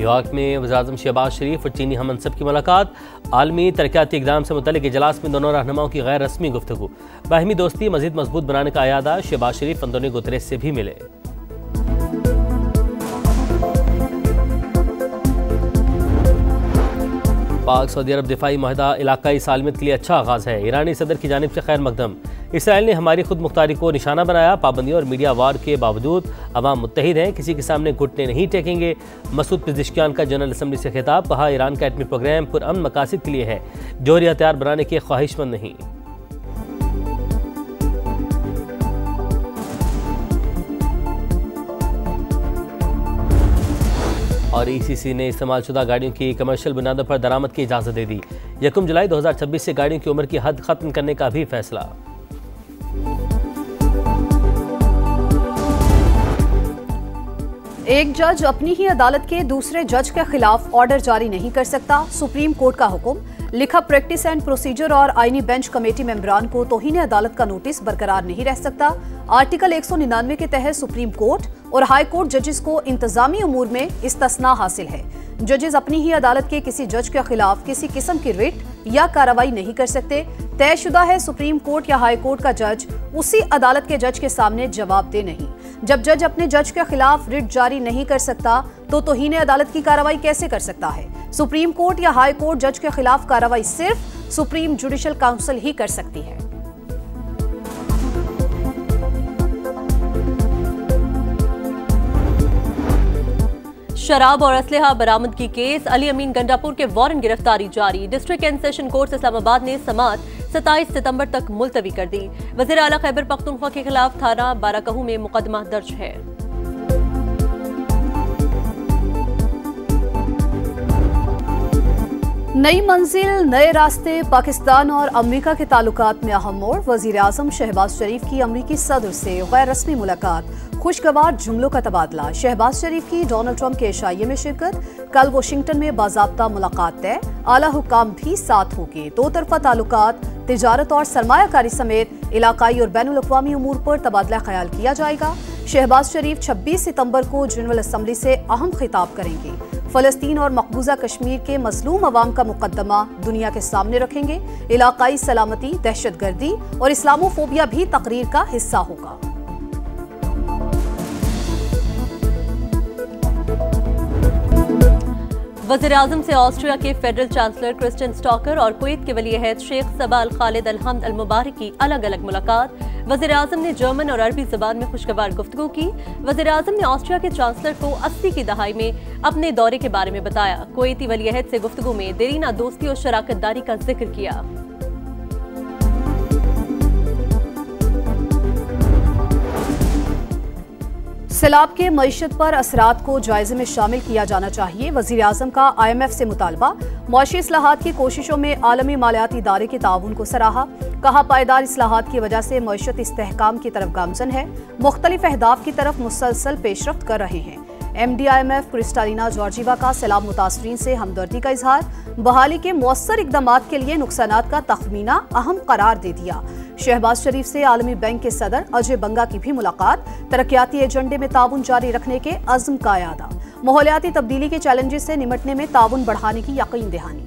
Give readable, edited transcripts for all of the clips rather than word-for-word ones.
New York में वज़ीर-ए-आज़म शहबाज शरीफ और चीनी हम मनसब की मुलाकात। आलमी तरक्याती इक़दाम से मुतल्लिक़ इजलास में दोनों रहनुमाओं की गैर रस्मी गुफ्तगू। बाहमी दोस्ती मज़ीद मजबूत बनाने का अयादा। शहबाज शरीफ अंतोनियो गुतेरेस से भी मिले। पाक सऊदी अरब दिफाई मुआहदा इलाकाई सालमियत के लिए अच्छा आगाज़ है। ईरानी सदर की जानिब से खैर मकदम। इसराइल ने हमारी खुद मुख्तारी को निशाना बनाया। पाबंदियों और मीडिया वार के बावजूद अवाम मुत्तहिद हैं, किसी के सामने घुटने नहीं टेकेंगे। मसूद पिज़ेश्कियान का जनरल असम्बली से खिताब। कहा, ईरान का एटमी प्रोग्राम पुरअमन मकासद के लिए है, जोहरी हथियार बनाने के ख्वाहिशमंद नहीं। और ईसीसी ने इस्तेमालशुदा गाड़ियों की कमर्शियल बुनियादों पर दरामद की इजाज़त दे दी। 1 जुलाई 2026 से गाड़ियों की उम्र की हद खत्म करने का भी फैसला। एक जज अपनी ही अदालत के दूसरे जज के खिलाफ ऑर्डर जारी नहीं कर सकता। सुप्रीम कोर्ट का हुक्म। लिखा प्रैक्टिस एंड प्रोसीजर और आईनी बेंच कमेटी मेंबरान को तौहीन अदालत का नोटिस बरकरार नहीं रह सकता। आर्टिकल 199 के तहत सुप्रीम कोर्ट और हाई कोर्ट जजेस को इंतजामी उमूर में इस्तिस्ना हासिल है। जजेस अपनी ही अदालत के किसी जज के खिलाफ किसी किस्म की रिट या कार्रवाई नहीं कर सकते। तयशुदा है सुप्रीम कोर्ट या हाई कोर्ट का जज उसी अदालत के जज के सामने जवाब दे नहीं। जब जज अपने जज के खिलाफ रिट जारी नहीं कर सकता तो तौहीन अदालत की कार्रवाई कैसे कर सकता है? सुप्रीम कोर्ट या हाई कोर्ट जज के खिलाफ कार्रवाई सिर्फ सुप्रीम जुडिशल काउंसिल ही कर सकती है। शराब और असलहा बरामदगी केस। अली अमीन गंडापुर के वारंट गिरफ्तारी जारी। District and session court Islamabad ने समाअत 27 सितंबर तक मुलतवी कर दी। वज़ीर आला खैबर पख्तूनख्वा के खिलाफ थाना बाराकहू में मुकदमा दर्ज है। नई मंजिल, नए रास्ते। पाकिस्तान और अमेरिका के ताल्लुकात में अहम मोड़। वज़ीर-ए-आज़म शहबाज शरीफ की अमेरिकी सदर से गैर रस्मी मुलाकात। खुशगवार जुमलों का तबादला। शहबाज शरीफ की डोनाल्ड ट्रंप के इशाइये में शिरकत। कल वाशिंगटन में बाज़ाब्ता मुलाकात तय। आला हुक्काम भी साथ होंगे। दो तरफा ताल्लुकात, तिजारत और सरमायाकारी समेत इलाकाई और बैनुल अक़वामी उमूर पर तबादला ख्याल किया जाएगा। शहबाज शरीफ 26 सितंबर को जनरल असम्बली से अहम खिताब करेंगे। फ़लस्तीन और मकबूजा कश्मीर के मज़लूम अवाम का मुकद्दमा दुनिया के सामने रखेंगे। इलाकाई सलामती, दहशतगर्दी और इस्लामोफोबिया भी तकरीर का हिस्सा होगा। वज़ीर-ए-आज़म से ऑस्ट्रिया के फेडरल चांसलर क्रिस्टियन स्टॉकर और कुवैत के वली-ए-अहद शेख सबा अल खालिद अल हमद अल मुबारक की अलग अलग मुलाकात। वज़ीर-ए-आज़म ने जर्मन और अरबी ज़बान में खुशगवार गुफ्तगू की। वज़ीर-ए-आज़म ने ऑस्ट्रिया के चांसलर को 80 की दहाई में अपने दौरे के बारे में बताया। कुवैती वली-ए-अहद से गुफ्तगू में देरीना दोस्ती और शराकतदारी का जिक्र किया। सैलाब के मईशत पर असरात को जायजे में शामिल किया जाना चाहिए। वज़ीर-ए-आज़म का IMF से मुतालबा। मुआशी इस्लाहात की कोशिशों में आलमी मालियाती इदारे के ताउन को सराहा। कहा, पायदार इस्लाहात की वजह से मईशत इस्तेहकाम की तरफ गामजन है। मुख्तलिफ अहदाफ की तरफ मुसलसल पेशरफ्त कर रहे हैं। MD IMF क्रिस्टालिना जॉर्जीवा का सैलाब मुतासरीन से हमदर्दी का इजहार। बहाली के मौसर इकदामात के लिए नुकसानात का तखमीना अहम करार दे दिया। शहबाज शरीफ से आलमी बैंक के सदर अजय बंगा की भी मुलाकात। तरक्याती एजेंडे में ताउन जारी रखने के अज़्म का यादा। माहौलियाती तब्दीली के चैलेंजेस से निमटने में ताउन बढ़ाने की यकीन दहानी।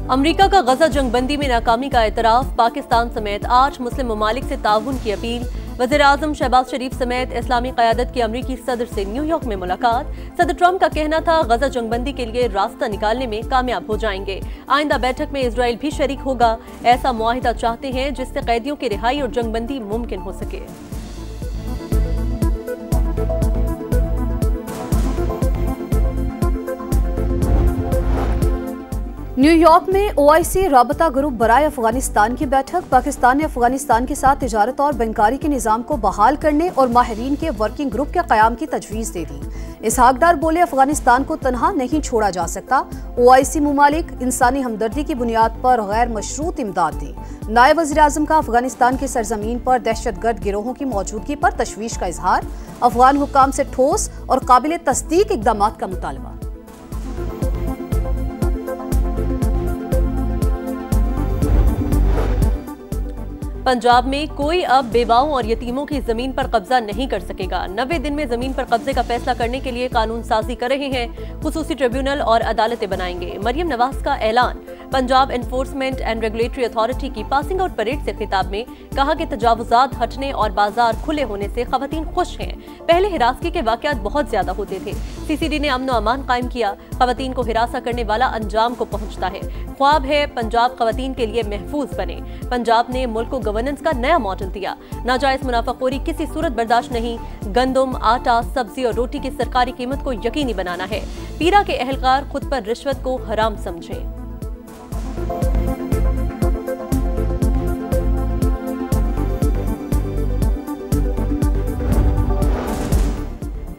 अमरीका का गजा जंगबंदी में नाकामी का एतराफ। पाकिस्तान समेत 8 मुस्लिम ममालिक से ताउन की अपील। वज़ीर-ए-आज़म शहबाज शरीफ समेत इस्लामी क़यादत की अमरीकी सदर से न्यूयॉर्क में मुलाकात। सदर ट्रंप का कहना था, गजा जंगबंदी के लिए रास्ता निकालने में कामयाब हो जाएंगे। आइंदा बैठक में इजराइल भी शरीक होगा। ऐसा मुआहिदा चाहते हैं जिससे कैदियों की रिहाई और जंगबंदी मुमकिन हो सके। न्यूयॉर्क में OIC राबता ग्रुप बराए अफगानिस्तान की बैठक। पाकिस्तान ने अफगानिस्तान के साथ तिजारत और बैंकारी के निज़ाम को बहाल करने और माहिरीन के वर्किंग ग्रुप के क़याम की तजवीज़ दे दी। इसहाक डार बोले, अफगानिस्तान को तनहा नहीं छोड़ा जा सकता। OIC मुमालिक इंसानी हमदर्दी की बुनियाद पर गैर मशरूत इमदाद दें। नायब वज़ीर-ए-आज़म का अफगानिस्तान की सरजमीन पर दहशतगर्द गिरोहों की मौजूदगी पर तशवीश का इजहार। अफगान हुक्काम से ठोस और काबिल तस्दीक इक़दामात का मुतालबा। पंजाब में कोई अब बेवाओं और यतीमों की जमीन पर कब्जा नहीं कर सकेगा। 90 दिन में जमीन पर कब्जे का फैसला करने के लिए कानून साजी कर रहे हैं। खुसूसी ट्रिब्यूनल और अदालतें बनाएंगे। मरियम नवाज का ऐलान। Punjab enforcement and regulatory authority की पासिंग आउट परेड से खिताब में कहा कि तजावुजात हटने और बाजार खुले होने से खवातीन खुश हैं। पहले हिरासगी के वाकयात बहुत ज्यादा होते थे। सीसीडी ने अमन और अमान कायम किया। खवातीन को हिरासा करने वाला अंजाम को पहुंचता है। ख्वाब है पंजाब खवातीन के लिए महफूज बने। पंजाब ने मुल्क को गवर्नेंस का नया मॉडल दिया। नाजायज मुनाफाखोरी किसी सूरत बर्दाश्त नहीं। गंदम, आटा, सब्जी और रोटी की सरकारी कीमत को यकीनी बनाना है। पीरा के अहलकार खुद पर रिश्वत को हराम समझें।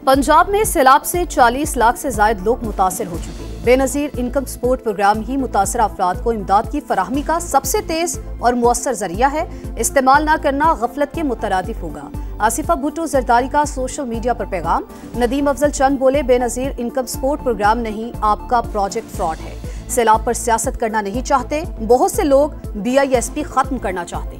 पंजाब में सैलाब से 40 लाख से ज्यादा लोग मुतासर हो चुके हैं। बेनजीर इनकम सपोर्ट प्रोग्राम ही मुतासर अफराद को इमदाद की फराहमी का सबसे तेज और मुअस्सर जरिया है। इस्तेमाल न करना गफलत के मुतरादिफ होगा। आसिफा भुट्टो जरदारी का सोशल मीडिया पर पैगाम। नदीम अफजल चंद बोले, बेनजीर इनकम सपोर्ट प्रोग्राम नहीं, आपका प्रोजेक्ट फ्रॉड है। सैलाब पर सियासत करना नहीं चाहते। बहुत से लोग BISP खत्म करना चाहते हैं।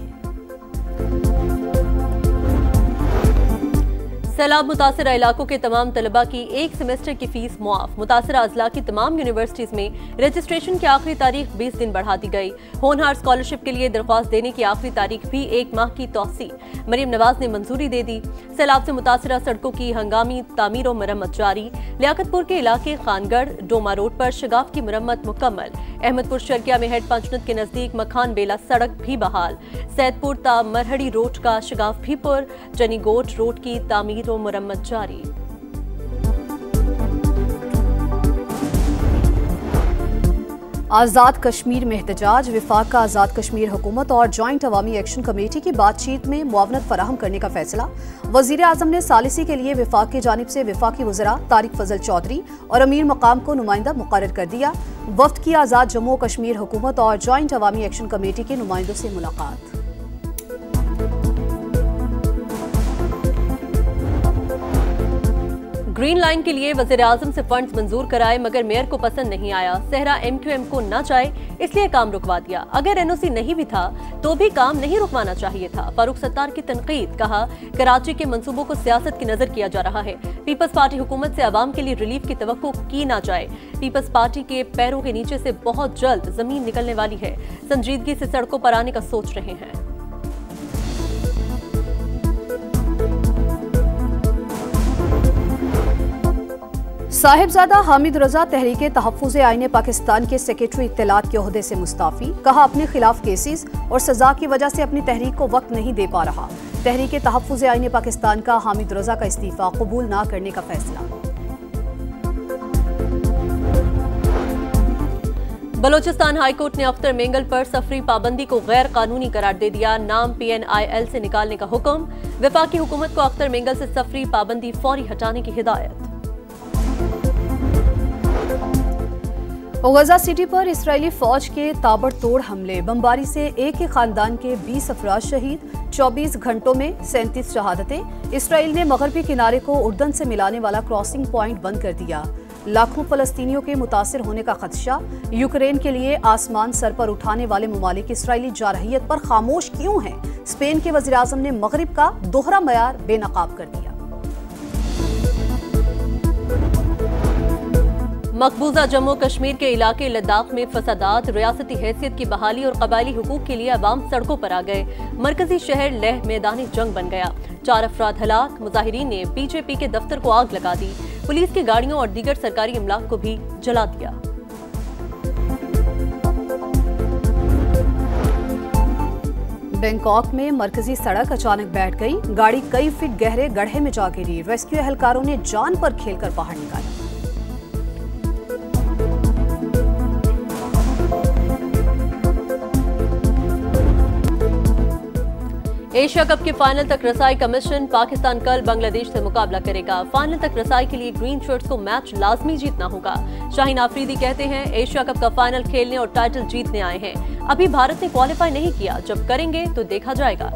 सैलाब मुतासरा इलाकों के तमाम तलबा की एक सेमेस्टर की फीस मुआफ। मुतासरा अजला की तमाम यूनिवर्सिटीज में रजिस्ट्रेशन की आखिरी तारीख 20 दिन बढ़ा दी गई। होनहार स्कॉलरशिप के लिए दरख्वास्त देने की आखिरी तारीख भी 1 माह की तौसी मरियम नवाज ने मंजूरी दे दी। सैलाब से मुतासरा सड़कों की हंगामी तामीर और मरम्मत जारी। लियाकतपुर के इलाके खानगढ़ डोमा रोड पर शगाफ की मरम्मत मुकम्मल। अहमदपुर शर्किया में हेड पंचनद के नजदीक मखान बेला सड़क भी बहाल। सैदपुर ता मरहड़ी रोड का शगाफ भी पुर। जनीगोट रोड की तामीर और मरम्मत जारी। आज़ाद कश्मीर में एहतजाज। विफाक का आज़ाद कश्मीर हुकूमत और जॉइंट अवामी एक्शन कमेटी की बातचीत में मुआवनत फराहम करने का फैसला। वज़ीर आज़म ने सालिसी के लिए विफाक की जानिब से विफाकी वज़रा तारिक फजल चौधरी और अमीर मकाम को नुमाइंदा मुकर्रर कर दिया। वफ्द की आज़ाद जम्मू कश्मीर हुकूमत और जॉइंट अवामी एक्शन कमेटी के नुमाइंदों से मुलाकात। ग्रीन लाइन के लिए वज़ीर आज़म से फंड्स मंजूर कराए मगर मेयर को पसंद नहीं आया। सहरा MQM को न चाहे इसलिए काम रुकवा दिया। अगर NOC नहीं भी था तो भी काम नहीं रुकवाना चाहिए था। फारूक सत्तार की तनकीद। कहा, कराची के मंसूबों को सियासत की नजर किया जा रहा है। पीपल्स पार्टी हुकूमत से अवाम के लिए रिलीफ की तवक्को की ना जाए। पीपल्स पार्टी के पैरों के नीचे से बहुत जल्द जमीन निकलने वाली है। संजीदगी से सड़कों पर आने का सोच रहे हैं। साहिबजादा हामिद रजा तहरीके तहफ़्फ़ुज़ आईन पाकिस्तान के सेक्रेटरी इत्तलात के ओहदे से मुस्ताफ़ी। कहा, अपने खिलाफ केसेस और सजा की वजह से अपनी तहरीक को वक्त नहीं दे पा रहा। तहरीके तहफ़्फ़ुज़ आईन पाकिस्तान का हामिद रजा का इस्तीफा कबूल न करने का फैसला। बलोचिस्तान हाईकोर्ट ने अख्तर मेंगल पर सफरी पाबंदी को गैर कानूनी करार दे दिया। नाम PNIL से निकालने का हुक्म। वफाकी हुकूमत को अख्तर मेंगल से सफरी पाबंदी फौरी हटाने की हिदायत। गजा सिटी पर इसराइली फौज के ताबड़तोड़ हमले। बमबारी से एक ही खानदान के 20 अफराद शहीद। 24 घंटों में 37 शहादतें। इसराइल ने मगरबी किनारे को उर्दन से मिलाने वाला क्रॉसिंग पॉइंट बंद कर दिया। लाखों फलस्तीनियों के मुतासिर होने का खदशा। यूक्रेन के लिए आसमान सर पर उठाने वाले ममालिक इसराइली जारहियत पर खामोश क्यों हैं? स्पेन के वज़ीर आज़म ने मगरिब का दोहरा मयार बेनकाब कर दिया। मकबूजा जम्मू कश्मीर के इलाके लद्दाख में फसादात, रियासती हैसियत की बहाली और कबायली हुकूक के लिए अवाम सड़कों पर आ गए। मरकजी शहर लेह मैदानी जंग बन गया। 4 अफराद हलाक। मुजाहिरीन ने BJP के दफ्तर को आग लगा दी। पुलिस की गाड़ियों और दीगर सरकारी अमलाक को भी जला दिया। बैंकॉक में मरकजी सड़क अचानक बैठ गई। गाड़ी कई फीट गहरे गड्ढे में जा गिरी। रेस्क्यू एहलकारों ने जान पर खेलकर बाहर निकाला। एशिया कप के फाइनल तक रसाई का मिशन। पाकिस्तान कल बांग्लादेश से मुकाबला करेगा। फाइनल तक रसाई के लिए ग्रीन शर्ट्स को मैच लाजमी जीतना होगा। शाहीन आफरीदी कहते हैं, एशिया कप का फाइनल खेलने और टाइटल जीतने आए हैं। अभी भारत ने क्वालिफाई नहीं किया, जब करेंगे तो देखा जाएगा।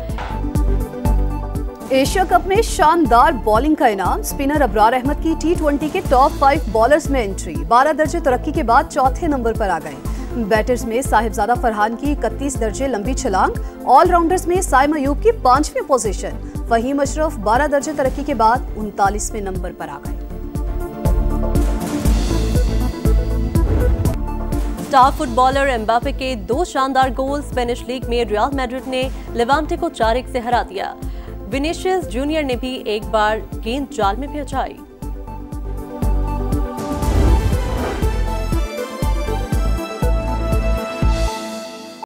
एशिया कप में शानदार बॉलिंग का इनाम। स्पिनर अबरार अहमद की T20 के टॉप 5 बॉलर्स में एंट्री। 12 दर्जे तरक्की के बाद चौथे नंबर पर आ गए। बैटर्स में साहिबजादा फरहान की 31 दर्जे लंबी छलांग, ऑलराउंडर्स में साइम अयूब की 5वीं पोजीशन, फहीम अशरफ 12 दर्जे तरक्की के बाद 39वें नंबर पर आ गए। स्टार फुटबॉलर एम्बापे के 2 शानदार गोल। स्पेनिश लीग में रियल मैड्रिड ने लेवांटे को 4-1 से हरा दिया। विनीशियस जूनियर ने भी एक बार गेंद जाल में पहुंचाई।